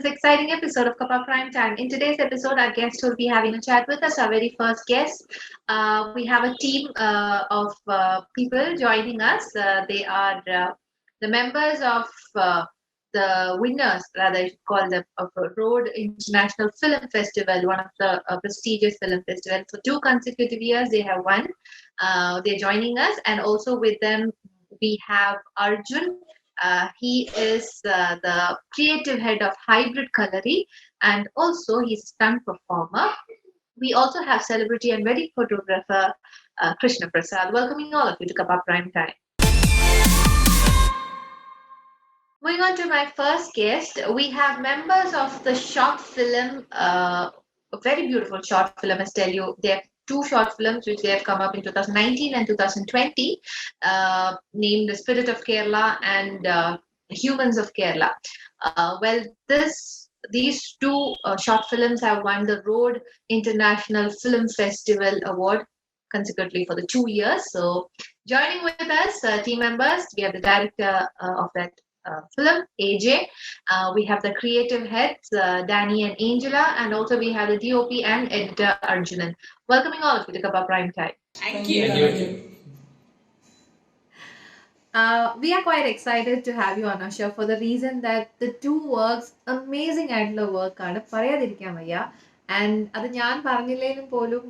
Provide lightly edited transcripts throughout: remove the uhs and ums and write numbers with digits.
this exciting episode of Kappa Prime Time. In today's episode, our guest will be having a chat with us, our very first guest. We have a team of people joining us. They are the members of the winners, rather, you should call them, of a Road International Film Festival, one of the prestigious film festivals. For 2 consecutive years, they have won. They're joining us, and also with them, we have Arjun. He is the creative head of Hybrid Colori, and also he's a stunt performer. We also have celebrity and wedding photographer Krishna Prasad. Welcoming all of you to Kappa Prime Time. Moving on to my first guest, we have members of the short film, a very beautiful short film, I must tell you. They have 2 short films which they have come up in 2019 and 2020, named The Spirit of Kerala and Humans of Kerala. These 2 short films have won the Road International Film Festival Award consecutively for the 2 years. So, joining with us, team members, we have the director of that film, AJ. We have the creative heads, Danny and Angela, and also we have the DOP and editor, Arjunan. Welcoming all of you to Kappa Prime Time. Thank you. We are quite excited to have you on our show for the reason that the 2 works amazing ആയിട്ടുള്ള വർക്കാണ് പറയാതിരിക്കാൻ വയ്യ. And അത് ഞാൻ പറഞ്ഞില്ലെങ്കിലും പോലും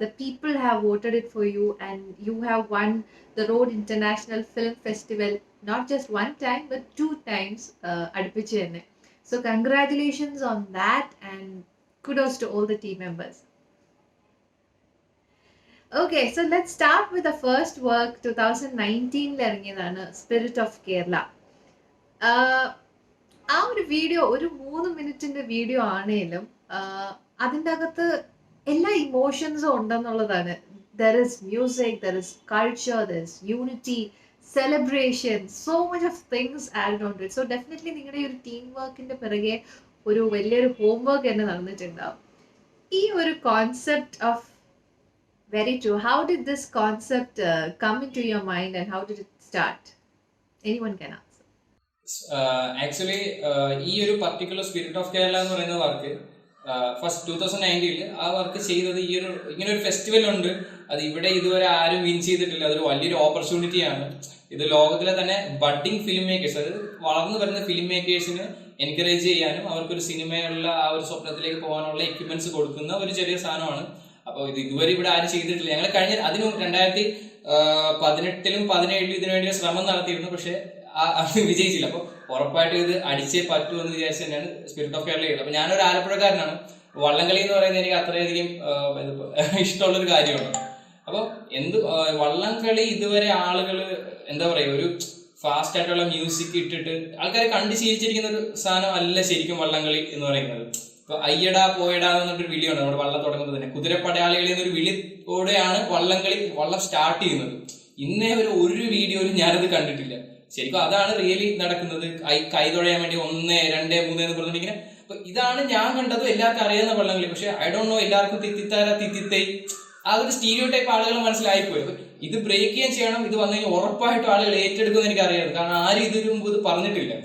the people have voted it for you and you have won the Road International Film Festival not just 1 time but 2 times അടുപ്പിച്ച് തന്നെ. So congratulations on that and kudos to all the team members. Okay, so let's start with the first work 2019 ഇറങ്ങിയതാണ് Spirit of Kerala. ആ ഒരു video ഒരു 3 മിനിറ്റിന്റെ video ആണേലും അതിൻ്റെ അകത്ത് എല്ലാ ഇമോഷൻസും ഉണ്ടെന്നുള്ളതാണ്. There is music, there is culture, there is unity, celebration, so much of things added on to it. So definitely നിങ്ങളുടെ ഒരു ടീം വർക്കിന്റെ പിറകെ ഒരു വലിയൊരു ഹോംവർക്ക് തന്നെ നടന്നിട്ടുണ്ടാവും. ഈ ഒരു concept of Very true. How did this concept come into your mind and how did it start? Anyone can answer. Actually, ഈ ഒരു പർട്ടിക്കുലർ സ്പിരിറ്റ് ഓഫ് കേരള എന്ന് പറയുന്ന വർക്ക് ഫസ്റ്റ് 2019 ആ വർക്ക് ചെയ്തത് ഇങ്ങനെ ഒരു ഫെസ്റ്റിവൽ ഉണ്ട്. അത് ഇവിടെ ഇതുവരെ ആരും വിൻ ചെയ്തിട്ടില്ല. അതൊരു വലിയൊരു ഓപ്പർച്യൂണിറ്റിയാണ്. ഇത് ലോകത്തിലെ തന്നെ ബഡ്ഡിങ് ഫിലിം മേക്കേഴ്സ്, അതായത് വളർന്നു വരുന്ന ഫിലിം മേക്കേഴ്സിന് എൻകറേജ് ചെയ്യാനും അവർക്കൊരു സിനിമയുള്ള ആ ഒരു സ്വപ്നത്തിലേക്ക് പോകാനുള്ള എക്യുപ്മെന്റ്സ് കൊടുക്കുന്ന ഒരു ചെറിയ സാധനമാണ്. അപ്പോൾ ഇത് ഇതുവരെ ഇവിടെ ആരും ചെയ്തിട്ടില്ല. ഞങ്ങൾ കഴിഞ്ഞ 2018 2017 ഇതിനു വേണ്ടി ശ്രമം നടത്തിയിരുന്നു. പക്ഷെ അത് വിജയിച്ചില്ല. അപ്പോൾ ഉറപ്പായിട്ടും ഇത് അടിച്ചേ പറ്റൂ എന്ന് വിചാരിച്ച് തന്നെയാണ് സ്പിരിറ്റ് ഓഫ് കേരള ചെയ്തത്. അപ്പോൾ ഞാനൊരു ആലപ്പുഴക്കാരനാണ്. വള്ളംകളി എന്ന് പറയുന്നത് എനിക്ക് അത്രയധികം ഇഷ്ടമുള്ളൊരു കാര്യമാണ്. അപ്പോൾ വള്ളംകളി ഇതുവരെ ആളുകൾ എന്താ പറയുക, ഒരു ഫാസ്റ്റ് ആയിട്ടുള്ള മ്യൂസിക് ഇട്ടിട്ട് ആൾക്കാരെ കണ്ടു ശീലിച്ചിരിക്കുന്ന ഒരു സാധനം അല്ല ശരിക്കും വള്ളംകളി എന്ന് പറയുന്നത്. ഇപ്പൊ അയ്യടാ പോയടാ എന്നൊരു വിളിയുണ്ട് നമ്മുടെ വള്ളം തുടങ്ങുന്നത് തന്നെ. കുതിരപ്പടയാളികളിൽ നിന്നൊരു വിളിയോടെയാണ് വള്ളം സ്റ്റാർട്ട് ചെയ്യുന്നത്. ഇന്നേ ഒരു വീഡിയോയിലും ഞാനത് കണ്ടിട്ടില്ല. ശരിക്കും അതാണ് റിയലി നടക്കുന്നത്. കൈ തുഴയാൻ വേണ്ടി 1 2 3 എന്ന് പറഞ്ഞിങ്ങനെ. അപ്പൊ ഇതാണ് ഞാൻ കണ്ടത്. എല്ലാവർക്കും അറിയാവുന്ന വള്ളംകളി. പക്ഷെ ഐ ഡോണ്ട് നോ, എല്ലാവർക്കും തിത്തിത്താര തിത്തിത്തൈ ആ ഒരു സ്റ്റീരിയോ ടൈപ്പ് ആളുകൾ മനസ്സിലായിപ്പോയി. ഇത് ബ്രേക്ക് ചെയ്യാൻ ചെയ്യണം. ഇത് വന്നു കഴിഞ്ഞാൽ ഉറപ്പായിട്ടും ആളുകൾ ഏറ്റെടുക്കുമെന്ന് എനിക്ക് അറിയാം. കാരണം ആരും ഇതിനു മുമ്പ് ഇത് പറഞ്ഞിട്ടില്ല.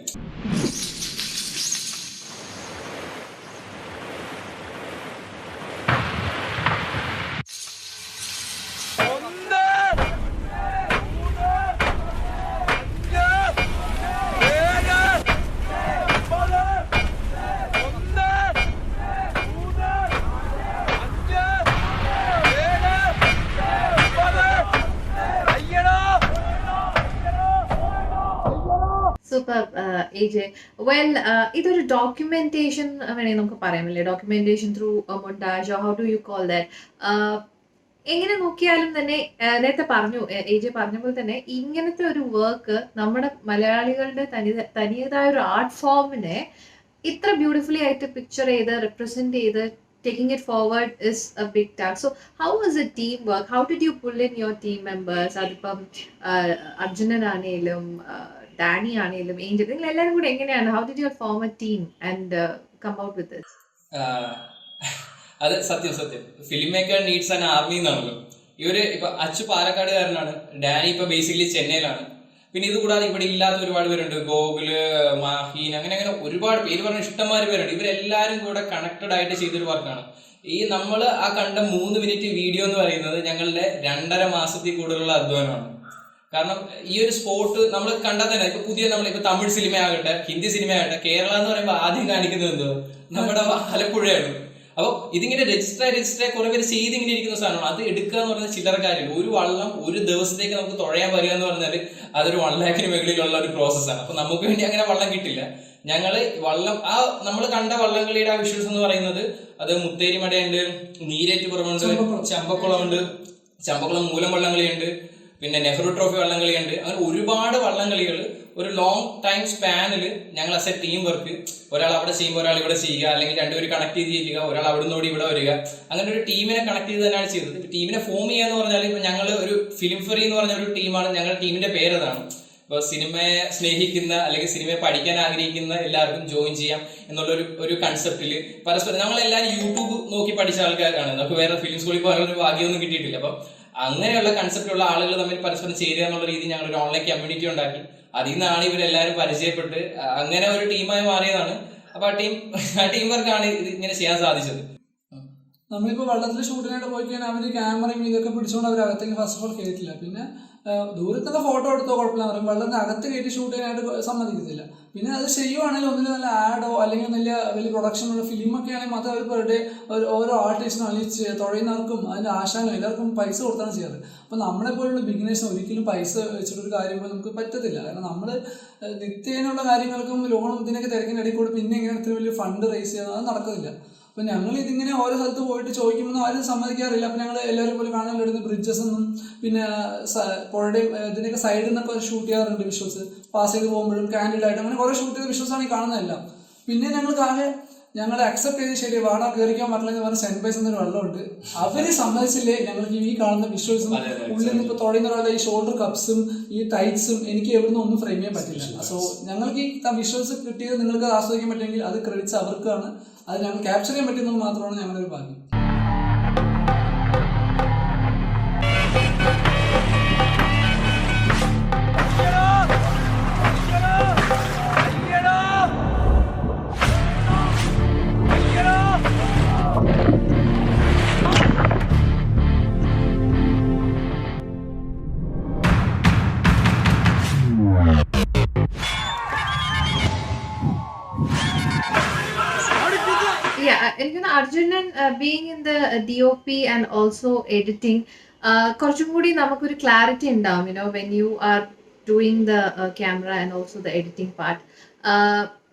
Super, AJ. Well, ഇതൊരു ഡോക്യുമെന്റേഷൻ വേണമെങ്കിൽ നമുക്ക് പറയാമല്ലേ? Documentation through montage, how do you call that? എങ്ങനെ നോക്കിയാലും തന്നെ നേരത്തെ പറഞ്ഞു, AJ പറഞ്ഞ പോലെ തന്നെ ഇങ്ങനത്തെ ഒരു വർക്ക് നമ്മുടെ മലയാളികളുടെ തനിയതായ ഒരു ആർട്ട് ഫോമിനെ ഇത്ര ബ്യൂട്ടിഫുള്ളി ആയിട്ട് പിക്ചർ ചെയ്ത് റെപ്രസെന്റ് ചെയ്ത് taking it forward is a big task. So how was the teamwork? How did you pull in your team members? അതിപ്പം അർജുനൻ ആണെങ്കിലും ഡാനി ആണെങ്കിലും ഏഞ്ചൽ, നിങ്ങൾ എല്ലാവരും കൂടെ എങ്ങനെയാണ്? How did you form a team and come out with this? അത് സത്യം filmmaker needs an army എന്നാണല്ലോ. ഇവര് ഇപ്പൊ അച്ചു പാലക്കാടുകാരനാണ്, ഡാനി ഇപ്പൊ ബേസിക്കലി ചെന്നൈയിലാണ്. പിന്നെ ഇത് കൂടാതെ ഇവിടെ ഇല്ലാത്ത ഒരുപാട് പേരുണ്ട്, ഗോകുല്, മാഹീൻ, അങ്ങനെ അങ്ങനെ ഒരുപാട് പേര് പറഞ്ഞ ഇഷ്ടംമാര് പേരുണ്ട്. ഇവരെല്ലാരും കൂടെ കണക്റ്റഡ് ആയിട്ട് ചെയ്തൊരു വർക്കാണ് ഈ നമ്മൾ ആ കണ്ട 3 മിനിറ്റ് വീഡിയോ എന്ന് പറയുന്നത് ഞങ്ങളുടെ 2.5 മാസത്തിൽ കൂടുതലുള്ള അധ്വാനമാണ്. കാരണം ഈ ഒരു സ്പോട്ട് നമ്മൾ കണ്ടാൽ തന്നെ ഇപ്പൊ പുതിയ നമ്മളിപ്പോ തമിഴ് സിനിമയാകട്ടെ, ഹിന്ദി സിനിമയാകട്ടെ, കേരള എന്ന് പറയുമ്പോൾ ആദ്യം കാണിക്കുന്നത് എന്തോ നമ്മുടെ ആലപ്പുഴയാണ്. അപ്പോൾ ഇതിങ്ങനെ രജിസ്റ്റർ കുറെ പേര് ചെയ്ത് ഇങ്ങനെ ഇരിക്കുന്ന സാധനമാണ്. അത് എടുക്കുക എന്ന് പറയുന്നത് ചില്ലറ കാര്യം. ഒരു വള്ളം ഒരു ദിവസത്തേക്ക് നമുക്ക് തുഴയാൻ വരിക എന്ന് പറഞ്ഞാൽ അതൊരു 1 lakhന് മുകളിലുള്ള ഒരു പ്രോസസ്സാണ്. അപ്പൊ നമുക്ക് വേണ്ടി അങ്ങനെ വള്ളം കിട്ടില്ല. ഞങ്ങള് വള്ളം ആ നമ്മൾ കണ്ട വള്ളംകളിയുടെ ആ വിഷ്വൽസ് എന്ന് പറയുന്നത് അത് മുത്തേരിമടയുണ്ട്, നീരേറ്റുപുറമുണ്ട്, ചമ്പക്കുളം മൂലം വള്ളംകളിയുണ്ട്, പിന്നെ നെഹ്റു ട്രോഫി വള്ളംകളിയുണ്ട്. അങ്ങനെ ഒരുപാട് വള്ളംകളികൾ ഒരു ലോങ് ടൈം സ്പാനിൽ ഞങ്ങൾ ആസ് എ ടീം വർക്ക്, ഒരാൾ അവിടെ ചെയ്യുമ്പോൾ ഒരാൾ ഇവിടെ ചെയ്യുക, അല്ലെങ്കിൽ രണ്ടുപേർ കണക്ട് ചെയ്ത് ചെയ്യുക, ഒരാൾ അവിടെ നിന്നോട് ഇവിടെ വരിക, അങ്ങനെ ഒരു ടീമിനെ കണക്ട് ചെയ്ത് തന്നെയാണ് ചെയ്തത്. ടീമിനെ ഫോം ചെയ്യുക എന്ന് പറഞ്ഞാൽ ഇപ്പൊ ഞങ്ങൾ ഒരു ഫിലിം ഫെറി എന്ന് പറഞ്ഞ ഒരു ടീമാണ്. ഞങ്ങളുടെ ടീമിന്റെ പേരതാണ്. ഇപ്പൊ സിനിമയെ സ്നേഹിക്കുന്ന അല്ലെങ്കിൽ സിനിമയെ പഠിക്കാൻ ആഗ്രഹിക്കുന്ന എല്ലാവർക്കും ജോയിൻ ചെയ്യാം എന്നുള്ള ഒരു കൺസെപ്റ്റില് പരസ്പരം ഞങ്ങളെല്ലാവരും യൂട്യൂബ് നോക്കി പഠിച്ച ആൾക്കാരാണ്. നമുക്ക് വേറെ ഫിലിം സ്കൂളിൽ പോകാനൊരു ഭാഗ്യമൊന്നും കിട്ടിയിട്ടില്ല. അപ്പം അങ്ങനെയുള്ള കൺസെപ്റ്റുള്ള ആളുകൾ തമ്മിൽ പരസ്പരം ചേരുക എന്നുള്ള രീതി ഞങ്ങൾ ഒരു ഓൺലൈൻ കമ്മ്യൂണിറ്റി ഉണ്ടാക്കി. അതിൽ നിന്നാണ് ഇവരെല്ലാവരും പരിചയപ്പെട്ട് അങ്ങനെ ഒരു ടീമായി മാറിയതാണ്. അപ്പൊ ആ ടീം വർക്കാണ് ഇത് ഇങ്ങനെ ചെയ്യാൻ സാധിച്ചത്. നമ്മളിപ്പോൾ വെള്ളത്തിൽ ഷൂട്ടിനായിട്ട് പോയി കഴിഞ്ഞാൽ അവർ ക്യാമറയും ഇതൊക്കെ പിടിച്ചുകൊണ്ട് അവർ അകത്തേക്ക് ഫസ്റ്റ് ഓഫ് ഓൾ കയറ്റില്ല. പിന്നെ ദൂരത്തൊക്കെ ഫോട്ടോ എടുത്തോ കുഴപ്പമില്ല പറയും, വെള്ളത്തിന് അകത്ത് കയറ്റി ഷൂട്ട് ചെയ്യാനായിട്ട് സമ്മതിക്കത്തില്ല. പിന്നെ അത് ചെയ്യുവാണെങ്കിൽ ഒന്നിൽ നല്ല ആഡോ അല്ലെങ്കിൽ വലിയ പ്രൊഡക്ഷനുള്ള ഫിലിമൊക്കെ ആണെങ്കിൽ മാത്രം അവർ പെർ ഡേ ഓരോ ആർട്ടിസ്റ്റിനും അല്ലെങ്കിൽ തുഴയുന്നവർക്കും അതിൻ്റെ ആശാനും എല്ലാവർക്കും പൈസ കൊടുത്താണ് ചെയ്യാറ്. അപ്പോൾ നമ്മളെ പോലുള്ള ബിഗിനേഴ്സിന് ഒരിക്കലും പൈസ വെച്ചിട്ടൊരു കാര്യം പോലും നമുക്ക് പറ്റത്തില്ല. കാരണം നമ്മൾ നിത്യേനുള്ള കാര്യങ്ങൾക്കും ലോണും ഇതിനൊക്കെ തിരക്കിനിടയിൽ കൂടെ പിന്നെ ഇങ്ങനെ ഇത്ര വലിയ ഫണ്ട് റേസ് ചെയ്യാൻ അത് നടക്കത്തില്ല. അപ്പം ഞങ്ങൾ ഇതിങ്ങനെ ഓരോ സ്ഥലത്ത് പോയിട്ട് ചോദിക്കുമ്പോൾ ആരും സമ്മതിക്കാറില്ല. അപ്പം ഞങ്ങൾ എല്ലാവരും പോലെ കാണാനെടുത്ത് ബ്രിഡ്ജസ് ഒന്നും പിന്നെ പുഴയുടെയും ഇതിൻ്റെയൊക്കെ സൈഡിൽ നിന്നൊക്കെ ഒരു ഷൂട്ട് ചെയ്യാറുണ്ട് വിഷ്വൽസ്. പാസ് ചെയ്ത് പോകുമ്പോഴും കാൻഡിഡായിട്ട് അങ്ങനെ കുറേ ഷൂട്ട് ചെയ്ത വിഷ്വൽസാണ് ഈ കാണുന്നതെല്ലാം. പിന്നെ ഞങ്ങൾ അക്സെപ്റ്റ് ചെയ്ത് ശരി വാടക കയറിക്കാൻ പറ്റില്ലെന്ന് പറഞ്ഞ സെന്റ് ബൈസ് എന്നൊരു വെള്ളമുണ്ട്. അവര് സമ്മതിച്ചില്ലേ ഞങ്ങൾക്ക് ഈ കാണുന്ന വിഷ്വൽസും ഉള്ളിൽ നിന്ന് ഇപ്പോൾ തുടങ്ങുന്ന ഒരാളുടെ ഈ ഷോൾഡർ കപ്സും ഈ ടൈറ്റ്സും എനിക്ക് എവിടുന്ന് ഒന്നും ഫ്രെയിം ചെയ്യാൻ പറ്റില്ല. സോ ഞങ്ങൾക്ക് ഈ വിഷ്വൽസ് കിട്ടിയത് നിങ്ങൾക്ക് ആസ്വദിക്കാൻ പറ്റുമെങ്കിൽ അത് ക്രെഡിറ്റ്സ് അവർക്കാണ്. അത് ഞങ്ങൾ ക്യാപ്ചർ ചെയ്യാൻ പറ്റുന്നത് മാത്രമാണ് ഞങ്ങളുടെ ഒരു ഭാഗ്യം. എനിക്കൊന്ന് Arjunan being in the DOP and also editing കുറച്ചും കൂടി നമുക്കൊരു ക്ലാരിറ്റി ഉണ്ടാവും when you are doing the camera and also the editing part.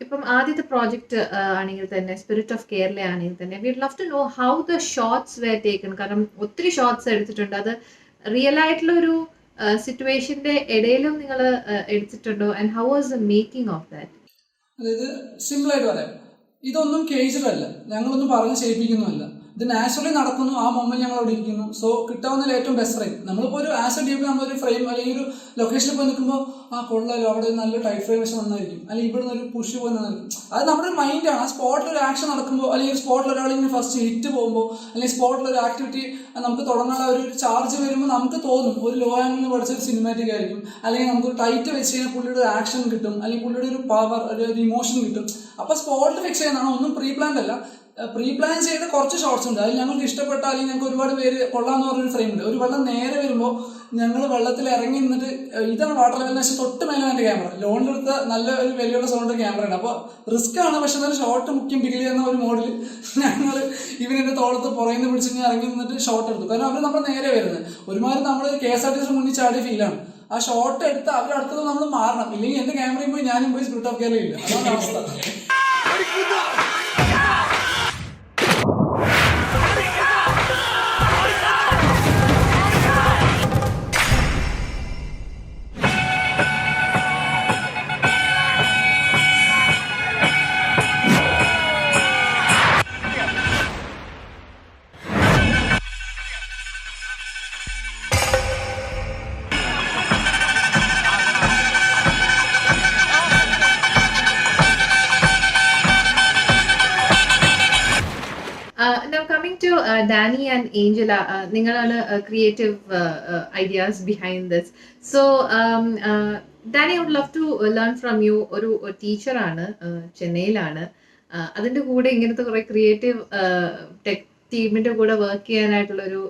ഇപ്പം ആദ്യത്തെ പ്രോജക്റ്റ് ആണെങ്കിൽ തന്നെ സ്പിരിറ്റ് ഓഫ് കേരള ആണെങ്കിൽ തന്നെ we love to know how the shots were taken. കാരണം ഒത്തിരി ഷോട്ട്സ് എടുത്തിട്ടുണ്ട്. അത് റിയൽ ആയിട്ടുള്ള ഒരു സിറ്റുവേഷന്റെ ഇടയിലും നിങ്ങൾ എടുത്തിട്ടുണ്ടോ? And how was the making of that? അതായത് സിമ്പിളായിട്ട് പറയാം, ഇതൊന്നും കേജുവല്ല, ഞങ്ങളൊന്നും പറഞ്ഞ് ചെയ്യിപ്പിക്കുന്നുമല്ല. ഇത് നാച്ചുറലി നടക്കുന്നു. ആ മൊമെന്റ് ഞങ്ങൾ അവിടെ ഇരിക്കുന്നു. സോ കിട്ടാവുന്നതിൽ ഏറ്റവും ബെസ്റ്റ് ഫ്രെയിം. നമ്മളിപ്പോൾ ഒരു ആസ് എ DOP നമ്മളൊരു ഫ്രെയിം അല്ലെങ്കിൽ ഒരു ലൊക്കേഷനിൽ പോയി നിൽക്കുമ്പോൾ കൊള്ളാലോ അവിടെ നല്ല ടൈറ്റ് ഫ്രെയിം വെച്ച് നന്നായിരിക്കും, അല്ലെങ്കിൽ ഇവിടെ നിന്ന് ഒരു പുഷ് പോയി നന്നായിരിക്കും. അത് നമ്മുടെ ഒരു മൈൻഡാണ്. ആ സ്പോട്ടിൽ ഒരു ആക്ഷൻ നടക്കുമ്പോൾ അല്ലെങ്കിൽ സ്പോട്ടിൽ ഒരാളിങ്ങനെ ഫസ്റ്റ് ഹിറ്റ് പോകുമ്പോൾ അല്ലെങ്കിൽ സ്പോട്ടിൽ ഒരു ആക്ടിവിറ്റി നമുക്ക് തുടങ്ങാനുള്ള ഒരു ചാർജ് വരുമ്പോൾ നമുക്ക് തോന്നും ഒരു ലോ ആംഗിളിൽ പഠിച്ചൊരു സിനിമാറ്റിക് ആയിരിക്കും, അല്ലെങ്കിൽ നമുക്ക് ടൈറ്റ് വെച്ച് കഴിഞ്ഞാൽ പുള്ളിയുടെ ഒരു ആക്ഷൻ കിട്ടും, അല്ലെങ്കിൽ പുള്ളിയുടെ ഒരു പവർ ഒരു ഇമോഷൻ കിട്ടും. അപ്പോൾ സ്പോട്ടിൽ ഫിക്സ് ചെയ്യുന്നതാണ്. ഒന്നും പ്രീ പ്ലാൻഡ് അല്ല. പ്രീ പ്ലാൻ ചെയ്ത കുറച്ച് ഷോട്ട്സ് ഉണ്ട്. അതിൽ ഞങ്ങൾക്ക് ഇഷ്ടപ്പെട്ട അല്ലെങ്കിൽ ഞങ്ങൾക്ക് ഒരുപാട് പേര് കൊള്ളാമെന്ന് പറഞ്ഞൊരു ഫ്രെയിം ഉണ്ട്. ഒരു വെള്ളം നേരെ വരുമ്പോൾ ഞങ്ങൾ വെള്ളത്തിൽ ഇറങ്ങി നിന്നിട്ട് ഇതാണ് വാട്ടർ ലെവലിന് തൊട്ട് മേലെ എൻ്റെ ക്യാമറ ലോണിലെടുത്ത നല്ല ഒരു വിലയുള്ള സൗണ്ട് ക്യാമറയാണ്. അപ്പോൾ റിസ്ക് ആണ്. പക്ഷെ എന്നാലും ഷോട്ട് മുഖ്യം ബിഗിൽ ചെയ്യുന്ന ഒരു മോഡിൽ ഞങ്ങൾ ഇവരെൻ്റെ തോളത്ത് പുറയുന്ന പിടിച്ച് ഇറങ്ങി നിന്നിട്ട് ഷോട്ട് എടുത്തു. കാരണം അവർ നമ്മൾ നേരെ വരുന്നത് ഒരുമാതിരി നമ്മൾ KSRTC മുന്നിൽ ചാടിയ ഫീലാണ്. ആ ഷോട്ട് എടുത്ത് അവരടുത്തത് നമ്മൾ മാറണം. ഇല്ലെങ്കിൽ എൻ്റെ ക്യാമറയും പോയി ഞാനും പോയി സ്പിരിറ്റ് ഓഫ് കേരള ഇല്ല. അതാണ് അവസ്ഥ. Now coming to Danny and Angela, നിങ്ങളാണ് creative ideas behind this. So Danny, I would love to learn from you. ഒരു ടീച്ചറാണ്, ചെന്നൈയിലാണ്. അതിന്റെ കൂടെ ഇങ്ങനത്തെ കുറെ ക്രിയേറ്റീവ് ടെക് ടീമിന്റെ കൂടെ വർക്ക് ചെയ്യാനായിട്ടുള്ള ഒരു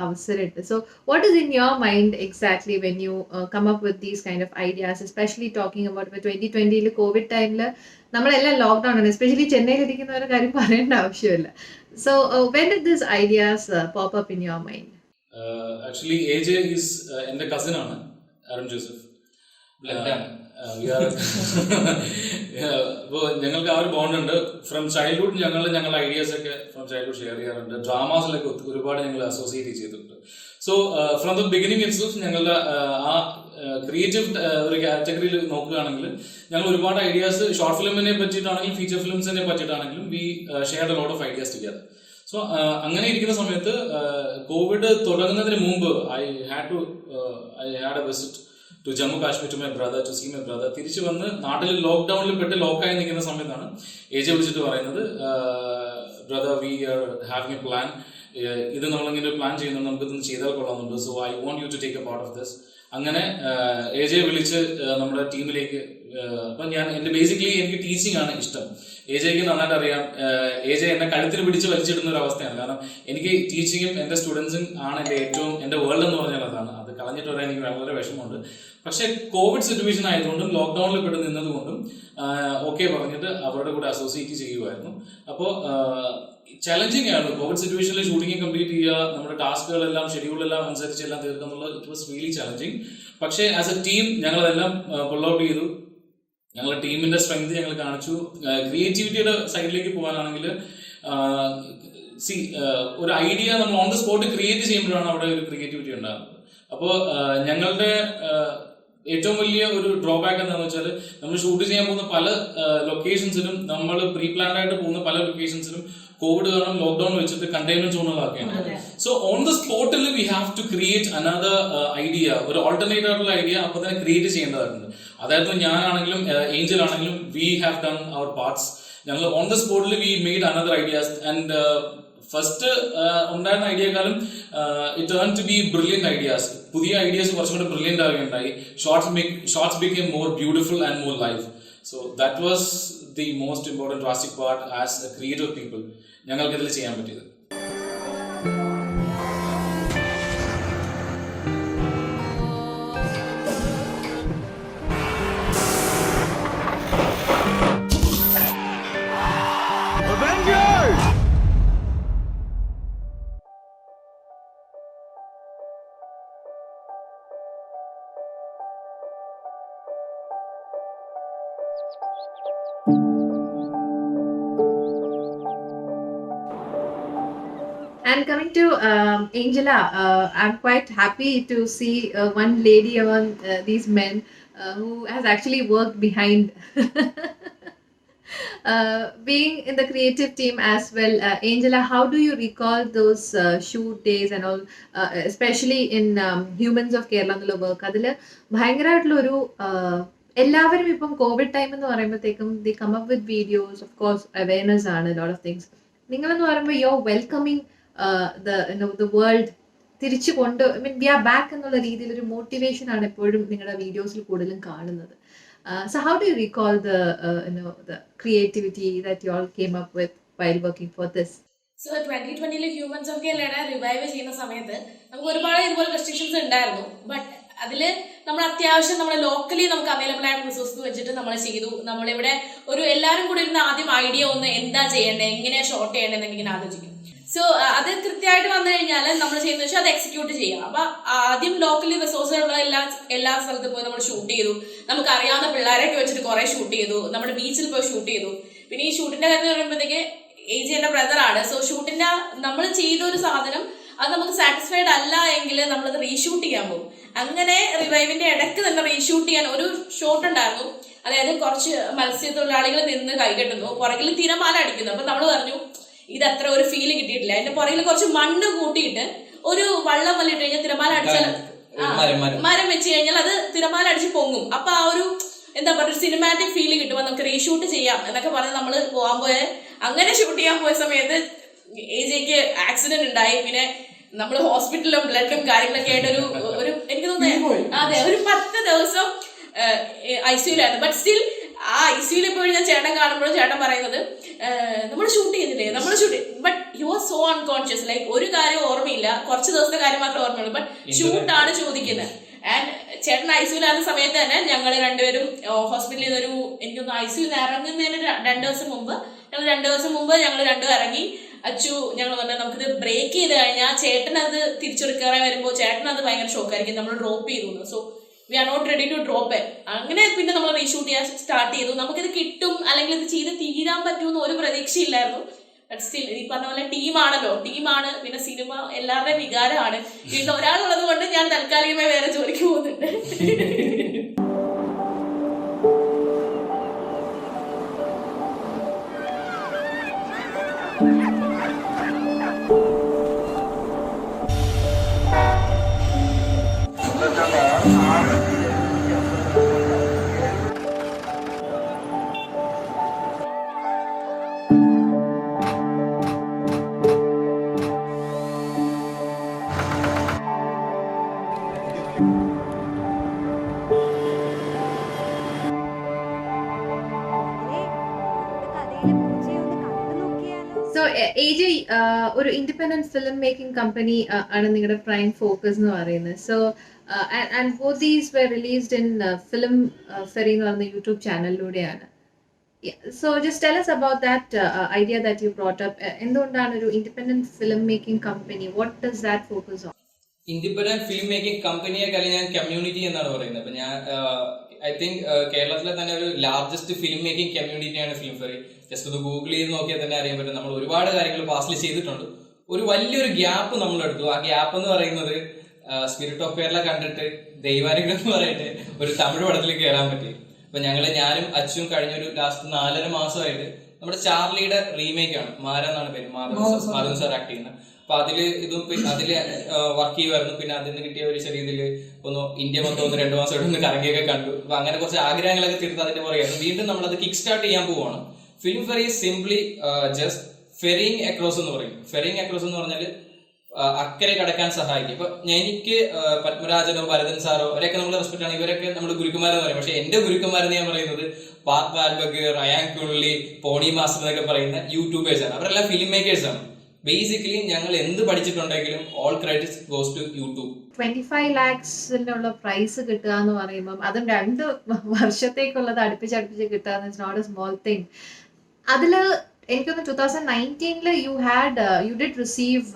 അവസരമുണ്ട്. So what is in your mind exactly when you come up with these kind of ideas, especially talking about 2020 Covid ടൈമിൽ നമ്മളെല്ലാം ലോക്ക്ഡൌൺ ആണ്, എസ്പെഷ്യലി ചെന്നൈയിലിരിക്കുന്നവരുടെ കാര്യം പറയേണ്ട ആവശ്യമില്ല. So when did this ideas pop up in your mind? Actually AJ is എൻ്റെ കസിനാണ്, Arun Joseph. ഇപ്പോൾ ഞങ്ങൾക്ക് ആ ഒരു ബോണ്ട് ഉണ്ട്. ഫ്രം ചൈൽഡ്ഹുഡ് ഞങ്ങളുടെ ഐഡിയാസ് ഒക്കെ ഫ്രം ചൈൽഡ്ഹുഡ് ഷെയർ ചെയ്യാറുണ്ട്. ഡ്രാമാസിലൊക്കെ ഒരുപാട് ഞങ്ങൾ അസോസിയേറ്റ് ചെയ്തിട്ടുണ്ട്. So from the beginning itself ഞങ്ങളുടെ ആ ക്രിയേറ്റീവ് ഒരു കാറ്റഗറിയിൽ നോക്കുകയാണെങ്കിൽ ഞങ്ങൾ ഒരുപാട് ഐഡിയാസ് ഷോർട്ട് ഫിലിമിനെ പറ്റിയിട്ടാണെങ്കിലും ഫീച്ചർ ഫിലിംസിനെ പറ്റിയിട്ടാണെങ്കിലും we share a lot of ideas together. So അങ്ങനെ ഇരിക്കുന്ന സമയത്ത് കോവിഡ് തുടങ്ങുന്നതിന് മുമ്പ് I had a visit to Jammu Kashmir to my brother, to see my brother. തിരിച്ചു വന്ന് നാട്ടിൽ ലോക്ക്ഡൌണിൽ പെട്ട് ലോക്കായി നിൽക്കുന്ന സമയത്താണ് AJ വിളിച്ചിട്ട് പറയുന്നത്, brother we are having a plan, ഇത് നമ്മളിങ്ങനെ ഒരു പ്ലാൻ ചെയ്യുന്നുണ്ട്, നമുക്കിതൊന്ന് ചെയ്താൽ കൊള്ളാമെന്നുണ്ട്. So I want you to take a part of this. അങ്ങനെ AJ വിളിച്ച് നമ്മുടെ ടീമിലേക്ക്. അപ്പം ബേസിക്കലി എനിക്ക് ടീച്ചിങ് ആണ് ഇഷ്ടം. AJക്ക് നന്നായിട്ട് അറിയാം. AJ എന്നെ കഴുത്തിൽ പിടിച്ച് വലിച്ചിടുന്ന ഒരു അവസ്ഥയാണ്. കാരണം എനിക്ക് ടീച്ചിങ്ങും എൻ്റെ സ്റ്റുഡൻസും ആണ് എൻ്റെ വേൾഡ് എന്ന് പറഞ്ഞാൽ അതാണ്. അത് കളഞ്ഞിട്ട് വരാൻ എനിക്ക് വളരെ വിഷമമുണ്ട്. പക്ഷെ കോവിഡ് സിറ്റുവേഷൻ ആയതുകൊണ്ടും ലോക്ക്ഡൌണിൽ പെട്ട് നിന്നതുകൊണ്ടും ഓക്കെ പറഞ്ഞിട്ട് അവരുടെ കൂടെ അസോസിയേറ്റ് ചെയ്യുമായിരുന്നു. അപ്പോൾ ചലഞ്ചിങ് ആണ് കോവിഡ് സിറ്റുവേഷനിൽ ഷൂട്ടിംഗ് കംപ്ലീറ്റ് ചെയ്യുക, നമ്മുടെ ടാസ്കുകളെല്ലാം ഷെഡ്യൂളെല്ലാം അനുസരിച്ച് എല്ലാം തീർക്കുക എന്നുള്ളത് ഇറ്റ് വാസ് റിയലി ചലഞ്ചിങ്. പക്ഷേ ആസ് എ ടീം ഞങ്ങളതെല്ലാം പുൾ ഔട്ട് ചെയ്തു. ഞങ്ങളുടെ ടീമിന്റെ സ്ട്രെങ്ത് ഞങ്ങൾ കാണിച്ചു. ക്രിയേറ്റിവിറ്റിയുടെ സൈഡിലേക്ക് പോകാനാണെങ്കിൽ ഒരു ഐഡിയ നമ്മൾ ഓൺ ദ സ്പോട്ട് ക്രിയേറ്റ് ചെയ്യുമ്പോഴാണ് അവിടെ ഒരു ക്രിയേറ്റിവിറ്റി ഉണ്ടാകുന്നത്. അപ്പോൾ ഞങ്ങളുടെ ഏറ്റവും വലിയ ഒരു ഡ്രോബാക്ക് എന്താണെന്ന് വെച്ചാൽ നമ്മൾ ഷൂട്ട് ചെയ്യാൻ പോകുന്ന പല ലൊക്കേഷൻസിലും നമ്മൾ പ്രീ പ്ലാൻഡ് ആയിട്ട് പോകുന്ന പല ലൊക്കേഷൻസിലും കോവിഡ് കാരണം ലോക്ക്ഡൌൺ വെച്ചിട്ട് കണ്ടെയ്ൻമെന്റ് സോണുകളാക്കിയാണ്. സോ ഓൺ ദ സ്പോട്ടിൽ we have to create another idea, ഒരു ഓൾട്ടർനേറ്റ് ആയിട്ടുള്ള ഐഡിയ അപ്പൊ തന്നെ ക്രിയേറ്റ് ചെയ്യേണ്ടതായിട്ടുണ്ട്. അതായത് ഞാനാണെങ്കിലും ഏഞ്ചൽ ആണെങ്കിലും we have done our parts. ഞങ്ങൾ ഓൺ ദ സ്പോട്ടിൽ we made another ideas. And first ഉണ്ടായിരുന്ന ഐഡിയക്കാളും it turn to be brilliant ideas. പുതിയ ഐഡിയാസ് കുറച്ചും കൂടെ ബ്രില്യന്റ് ആവുകയുണ്ടായി. Shorts became more beautiful and more life. So that was the most important drastic part as A creative people ഞങ്ങൾക്ക് ഇതിൽ ചെയ്യാൻ പറ്റിയത്. And coming to Angela, I'm quite happy to see one lady among these men who has actually worked behind being in the creative team as well. Angela, how do you recall those shoot days and all, especially in Humans of Kerala എന്നുള്ള work? അതിൽ ഭയങ്കരമായിട്ടുള്ള ഒരു എല്ലാവരും ഇപ്പം Covid time എന്ന് പറയുമ്പോഴത്തേക്കും they come up with videos, of course awareness ആണ് lot of things. നിങ്ങളെന്ന് പറയുമ്പോൾ you are welcoming the world തിരിച്ചു കൊണ്ട്, I mean we are back എന്നുള്ള രീതിയിൽ ഒരു മോട്ടിവേഷൻ ആണ് എപ്പോഴും നിങ്ങളുടെ വീഡിയോസിൽ കൂടുതലും കാണുന്നത്. So how do you recall the creativity that you all came up with while working for this? So 2020 humans of Kerala revive ചെയ്യുന്ന സമയത്ത് നമുക്ക് ഒരുപാട് ഇതുപോലെ റെസ്ട്രിക്ഷൻസ് ഉണ്ടായിരുന്നു. ബട്ട് അതിൽ നമ്മൾ അത്യാവശ്യം നമ്മൾ ലോക്കലി നമുക്ക് അവൈലബിൾ ആയിട്ട് റിസോഴ്സ് വെച്ചിട്ട് നമ്മൾ ചെയ്തു. നമ്മളിവിടെ ഒരു എല്ലാവരും കൂടി ഇരുന്ന് ആദ്യം ഐഡിയ ഒന്ന് എന്താ ചെയ്യേണ്ടത്, എങ്ങനെയാ ഷോട്ട് ചെയ്യേണ്ടതെന്ന് ഇങ്ങനെ ആലോചിക്കും. സോ അത് കൃത്യമായിട്ട് വന്നു കഴിഞ്ഞാൽ നമ്മൾ ചെയ്യുന്ന വെച്ചാൽ അത് എക്സിക്യൂട്ട് ചെയ്യാം. അപ്പൊ ആദ്യം ലോക്കലി റിസോഴ്സുകളുള്ള എല്ലാ സ്ഥലത്തും പോയി നമ്മൾ ഷൂട്ട് ചെയ്തു. നമുക്ക് അറിയാവുന്ന പിള്ളേരെയൊക്കെ വെച്ചിട്ട് കുറെ ഷൂട്ട് ചെയ്തു. നമ്മുടെ ബീച്ചിൽ പോയി ഷൂട്ട് ചെയ്തു. പിന്നെ ഈ ഷൂട്ടിന്റെ കാര്യം പറയുമ്പോഴത്തേക്ക് AJ എന്റെ ബ്രദറാണ്. സോ ഷൂട്ടിന്റെ നമ്മൾ ചെയ്ത ഒരു സാധനം അത് നമുക്ക് സാറ്റിസ്ഫൈഡ് അല്ല എങ്കിൽ നമ്മളത് റീഷൂട്ട് ചെയ്യാൻ പോകും. അങ്ങനെ റിവൈവിന്റെ ഇടയ്ക്ക് തന്നെ റീഷൂട്ട് ചെയ്യാൻ ഒരു ഷോട്ട് ഉണ്ടായിരുന്നു. അതായത് കുറച്ച് മത്സ്യത്തൊഴിലാളികൾ നിന്ന് കൈകെട്ടുന്നു, പുറകിൽ തിരമാല അടിക്കുന്നു. അപ്പൊ നമ്മൾ പറഞ്ഞു ഇത് അത്ര ഒരു ഫീല് കിട്ടിയിട്ടില്ല. അതിന്റെ പുറകിൽ കുറച്ച് മണ്ണ് കൂട്ടിയിട്ട് ഒരു വള്ളം വലിയിട്ട് കഴിഞ്ഞാൽ തിരമാല അടിച്ചാൽ മരം വെച്ച് കഴിഞ്ഞാൽ അത് തിരമാല അടിച്ച് പൊങ്ങും. അപ്പൊ ആ ഒരു എന്താ പറയുക സിനിമാറ്റിക് ഫീല് കിട്ടുമ്പോൾ നമുക്ക് റീഷൂട്ട് ചെയ്യാം എന്നൊക്കെ പറഞ്ഞ് നമ്മൾ പോകാൻ പോയ അങ്ങനെ ഷൂട്ട് ചെയ്യാൻ പോയ സമയത്ത് AJക്ക് ആക്സിഡന്റ് ഉണ്ടായി. പിന്നെ നമ്മൾ ഹോസ്പിറ്റലിലും ബ്ലഡും കാര്യങ്ങളൊക്കെ ആയിട്ട് ഒരു എനിക്ക് തോന്നുന്നു അതെ ഒരു 10 ദിവസം ICU-ലായിരുന്നു. ബട്ട് സ്റ്റിൽ ആ ICU-ൽ ഇപ്പോഴും ഞാൻ ചേട്ടൻ കാണുമ്പോഴും ചേട്ടൻ പറയുന്നത് നമ്മൾ ഷൂട്ട് ചെയ്യുന്നില്ലേ, but he was so unconscious. Like ഒരു കാര്യം ഓർമ്മയില്ല, കുറച്ച് ദിവസത്തെ കാര്യം മാത്രമേ ഓർമ്മയുള്ളൂ, ബട്ട് ഷൂട്ടാണ് ചോദിക്കുന്നത്. ആൻഡ് ചേട്ടൻ ICU-ലാകുന്ന സമയത്ത് തന്നെ ഞങ്ങൾ രണ്ടുപേരും ഹോസ്പിറ്റലിൽ നിന്നൊരു എനിക്കൊന്ന് ICU-ൽ ഇറങ്ങുന്നതിന് 2 ദിവസം മുമ്പ് ഞങ്ങൾ രണ്ടും ഇറങ്ങി. അച്ചു ഞങ്ങൾ പറഞ്ഞാൽ നമുക്കിത് ബ്രേക്ക് ചെയ്ത് കഴിഞ്ഞാൽ ചേട്ടനത് തിരിച്ചെടുക്കാതെ വരുമ്പോൾ ചേട്ടനത് ഭയങ്കര ഷോക്കായിരിക്കും, നമ്മൾ ഡ്രോപ്പ് ചെയ്തു. So we are not ready to drop it. അങ്ങനെ പിന്നെ നമ്മൾ റീഷൂട്ട് ചെയ്യാൻ സ്റ്റാർട്ട് ചെയ്തു. നമുക്കിത് കിട്ടും അല്ലെങ്കിൽ ഇത് ചെയ്ത് തീരാൻ പറ്റുമെന്ന് ഒരു പ്രതീക്ഷയില്ലായിരുന്നു. ബട്ട് സ്റ്റിൽ ഈ പറഞ്ഞ പോലെ ടീമാണ്. പിന്നെ സിനിമ എല്ലാവരുടെയും വികാരമാണ്. വീട്ടിൽ ഒരാളുള്ളത് കൊണ്ട് ഞാൻ താൽക്കാലികമായി വേറെ ജോലിക്ക് പോകുന്നുണ്ട്. So AJ, ഒരു ഇൻഡിപെൻഡന്റ് ഫിലിം മേക്കിംഗ് കമ്പനി ആണ് നിങ്ങളുടെ പ്രൈം ഫോക്കസ് എന്ന് പറയുന്നത്. So and both these were released in Film Ferry എന്ന് പറയുന്ന യൂട്യൂബ് ചാനലിലൂടെയാണ്. So just tell us about that idea that you brought up. എന്തുകൊണ്ടാണ് ഒരു independent film making company? What does that focus on? Independent film making കമ്പനിയെക്കാളും ഞാൻ community എന്നാണ് പറയുന്നത്. അപ്പൊ ഞാൻ ഐ തിങ്ക് കേരളത്തിലെ തന്നെ ഒരു ലാർജസ്റ്റ് ഫിലിം മേക്കിംഗ് കമ്മ്യൂണിറ്റിയാണ് ഫിലിം ഫെറി. ജസ്റ്റ് ഒന്ന് ഗൂഗിൾ ചെയ്ത് നോക്കിയാൽ തന്നെ അറിയാൻ പറ്റും. നമ്മൾ ഒരുപാട് കാര്യങ്ങൾ പാസ്റ്റിൽ ചെയ്തിട്ടുണ്ട്. ഒരു വലിയൊരു ഗ്യാപ്പ് നമ്മൾ എടുത്തു. ആ ഗ്യാപ്പ് എന്ന് പറയുന്നത് സ്പിരിറ്റ് ഓഫ് കേരള കണ്ടിട്ട് ദൈവാനുഗ്രഹം എന്ന് പറയട്ടെ ഒരു തമിഴ് പടത്തിൽ കയറാൻ പറ്റി. അപ്പൊ ഞാനും അച്ചും കഴിഞ്ഞൊരു ലാസ്റ്റ് 4.5 മാസമായിട്ട് നമ്മുടെ ചാർലിയുടെ റീമേക്ക് ആണ്, മാര എന്നാണ് പേര്, മാധവൻ സാർ ആക്ട് ചെയ്യുന്നത്. അപ്പൊ അതില് വർക്ക് ചെയ്യുമായിരുന്നു. പിന്നെ അതിൽ നിന്ന് കിട്ടിയ ഒരു ചെറിയതിൽ ഒന്ന് ഇന്ത്യ മൊത്തം 2 മാസമായിട്ട് ഒന്ന് കറങ്ങിയൊക്കെ കണ്ടു. അപ്പൊ അങ്ങനെ കുറച്ച് ആഗ്രഹങ്ങളൊക്കെ തീർത്ത് അതിന്റെ പുറകെ വീണ്ടും നമ്മളത് കിക്ക് സ്റ്റാർട്ട് ചെയ്യാൻ പോവാണ്. Film Ferry simply just ferrying across എന്ന് പറയും. ഫെറിങ് അക്രോസ് എന്ന് പറഞ്ഞാൽ അക്കരെ കടക്കാൻ സഹായിക്കും. ഇപ്പൊ എനിക്ക് പത്മരാജനോ ഭരതൻ സാറോ അവരൊക്കെ നമ്മൾ റെസ്പെക്ട് ആണ്, ഇവരൊക്കെ നമ്മൾ ഗുരുക്കന്മാരെന്ന് പറയും. പക്ഷെ എന്റെ ഗുരുക്കന്മാരെന്ന് ഞാൻ പറയുന്നത് പാർക്ക് വാൽബഗ്, റയാൻ കുള്ളി, പോണി മാസ്റ്റർ എന്നൊക്കെ പറയുന്ന യൂട്യൂബേഴ്സ് ആണ്. അവരെല്ലാം ഫിലിം മേക്കേഴ്സ് ആണ്. ബേസിക്കലി ഞങ്ങൾ എന്ത് പഠിച്ചിട്ടുണ്ടെങ്കിലും all credits goes to YouTube. 25 lakhs prize കിട്ടുക എന്ന് പറയുമ്പോൾ അതും 2 വർഷത്തേക്കുള്ളത് അടുപ്പിച്ച് കിട്ടുക എന്ന് നോട്ട് എ സ്മോൾ തിങ്. അതില് എനിക്കൊന്ന് 2019 you did receive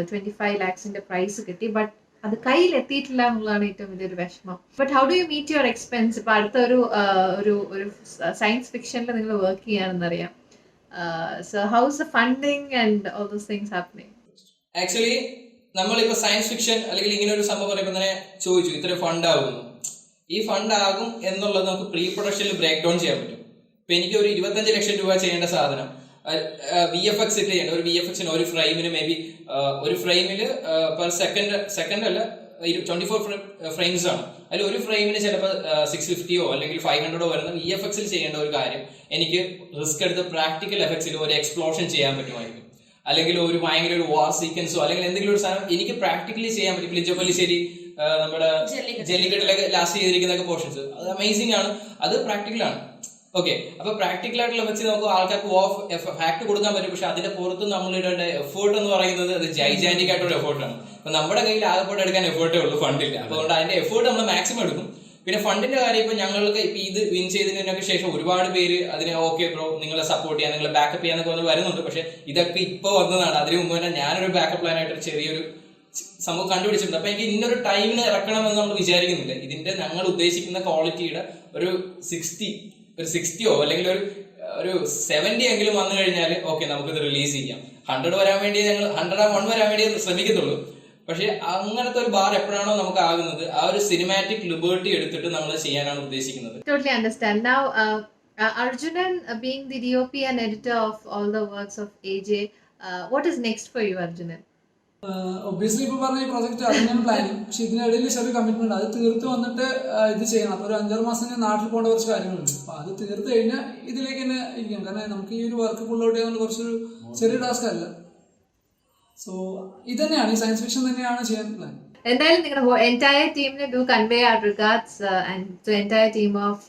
25 lakhs prize കിട്ടി. ബട്ട് അത് കയ്യിൽ എത്തിയിട്ടില്ല എന്നുള്ളതാണ് ഏറ്റവും വലിയൊരു വിഷമം. But how do you meet your expense? ഇപ്പൊ അടുത്ത ഒരു സയൻസ് ഫിക്ഷനിൽ നിങ്ങൾ വർക്ക് ചെയ്യാണെന്നറിയാം. So how's the funding and all those things happening? Actually നമ്മളിപ്പോ സയൻസ് ഫിക്ഷൻ അല്ലെങ്കിൽ ഇങ്ങനെ ഒരു സംഭവം പറയുമ്പോൾ തന്നെ ചോദിച്ചു ഇത്ര ഫണ്ട് ആകുന്നു. ഈ ഫണ്ട് ആകും എന്നുള്ളത് നമുക്ക് പ്രീ പ്രൊഡക്ഷനിൽ ബ്രേക്ക് ഡൗൺ ചെയ്യാൻ പറ്റും. ഇപ്പൊ എനിക്ക് ഒരു 25 ലക്ഷം രൂപ ചെയ്യേണ്ട സാധനം VFX ചെയ്യേണ്ട ഒരു VFXന് ഒരു ഫ്രെയിമിന് മേ ബി ഒരു ഫ്രെയിമില് പെർ സെക്കൻഡ് അല്ല 24 ഫ്രെയിംസ് ആണ്. അതിൽ ഒരു ഫ്രെയിമിന് ചിലപ്പോൾ 650 അല്ലെങ്കിൽ 500 വരുന്ന VFX-ൽ ചെയ്യേണ്ട ഒരു കാര്യം എനിക്ക് റിസ്ക് എടുത്ത് പ്രാക്ടിക്കൽ എഫക്ട്സിൽ ഒരു എക്സ്പ്ലോഷൻ ചെയ്യാൻ പറ്റുമായിരിക്കും. അല്ലെങ്കിൽ ഒരു ഭയങ്കര ഒരു വാർ സീക്വൻസോ അല്ലെങ്കിൽ എന്തെങ്കിലും ഒരു സാധനം എനിക്ക് പ്രാക്ടിക്കലി ചെയ്യാൻ പറ്റും. ലിജപ്പള്ളിശ്ശേരി നമ്മുടെ ജല്ലിക്കെട്ടിലൊക്കെ ലാസ്റ്റ് ചെയ്തിരിക്കുന്ന പോർഷൻസ് അത് അമേസിംഗ് ആണ്, അത് പ്രാക്ടിക്കലാണ്. ഓക്കെ, അപ്പൊ പ്രാക്ടിക്കൽ ആയിട്ടുള്ള വെച്ച് നമുക്ക് ആൾക്കാർക്ക് ഫാക്ട് കൊടുക്കാൻ പറ്റും. പക്ഷെ അതിന്റെ പുറത്ത് നമ്മൾ ഇടേണ്ട എഫേർട്ട് എന്ന് പറയുന്നത് അത് ജൈജാന്റിക് ആയിട്ടുള്ള എഫേർട്ടാണ്. അപ്പൊ നമ്മുടെ കയ്യിൽ ആകെപ്പോട്ട് എടുക്കാൻ എഫേർട്ടേ ഉള്ളൂ, ഫണ്ടില്ല. അപ്പൊ അതുകൊണ്ട് അതിന്റെ എഫേർട്ട് നമ്മൾ മാക്സിമം എടുക്കും. പിന്നെ ഫണ്ടിന്റെ കാര്യം ഇപ്പൊ ഞങ്ങൾക്ക് ഇപ്പൊ ഇത് വിൻ ചെയ്തതിനൊക്കെ ശേഷം ഒരുപാട് പേര് അതിനെ ഓക്കെ ബ്രോ നിങ്ങളെ സപ്പോർട്ട് ചെയ്യാൻ നിങ്ങളെ ബാക്കപ്പ് ചെയ്യാനൊക്കെ വരുന്നുണ്ട്. പക്ഷെ ഇതൊക്കെ ഇപ്പൊ വന്നതാണ്. അതിന് മുമ്പ് തന്നെ ഞാനൊരു ബാക്കപ്പ് പ്ലാൻ ആയിട്ട് ചെറിയൊരു സംഭവം കണ്ടുപിടിച്ചിട്ടുണ്ട്. അപ്പൊ എനിക്ക് ഇന്നൊരു ടൈമിന് ഇറക്കണമെന്ന് നമ്മൾ വിചാരിക്കുന്നില്ല. ഇതിന്റെ ഞങ്ങൾ ഉദ്ദേശിക്കുന്ന ക്വാളിറ്റിയുടെ ഒരു 60 അല്ലെങ്കിൽ ഒരു 70 എങ്കിലും വന്നു കഴിഞ്ഞാൽ ഓക്കെ നമുക്കിത് റിലീസ് ചെയ്യാം. 100 വരാൻ വേണ്ടി ഞങ്ങൾ 101 വരാൻ വേണ്ടി ശ്രമിക്കത്തുള്ളൂ. പക്ഷെ അങ്ങനത്തെ ഒരു ബാർ എപ്പോഴാണോ നമുക്ക് ആകുന്നത് ആ ഒരു സിനിമാറ്റിക് ലിബർട്ടി എടുത്തിട്ട് നമ്മൾ ചെയ്യാനാണ് ഉദ്ദേശിക്കുന്നത്. Totally understand. Now, Arjunan, being the DOP and editor of all the works of AJ, what is next for you, Arjunan? Obviously ഇപ്പൊ പറഞ്ഞ ഈ പ്രോജക്റ്റ് അതിനാണ് പ്ലാനിങ്. പക്ഷെ ഇതിനിടയിൽ ചെറിയ കമ്മിറ്റ്മെന്റ് അത് തീർത്ത് വന്നിട്ട് ഇത് ചെയ്യണം. അപ്പൊ ഒരു 5-6 മാസം ഞാൻ നാട്ടിൽ പോകേണ്ട കുറച്ച് കാര്യങ്ങളുണ്ട്. അപ്പൊ അത് തീർത്ത് കഴിഞ്ഞാൽ ഇതിലേക്ക് തന്നെ ഇരിക്കാം. കാരണം നമുക്ക് ഈ ഒരു വർക്ക് ഫുൾ ഔട്ട് ചെയ്യാനുള്ള കുറച്ചൊരു ചെറിയ ടാസ്ക് അല്ല. സോ ഇത് തന്നെയാണ്, ഈ സയൻസ് ഫിക്ഷൻ തന്നെയാണ് ചെയ്യാൻ പ്ലാൻ. എന്തായാലും നിങ്ങളുടെ entire ടീമിന് do convey our regards and to entire team of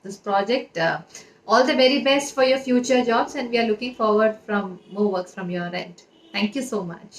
this project. All the very best for your future jobs, and we are looking forward from more works from your end. Thank you so much.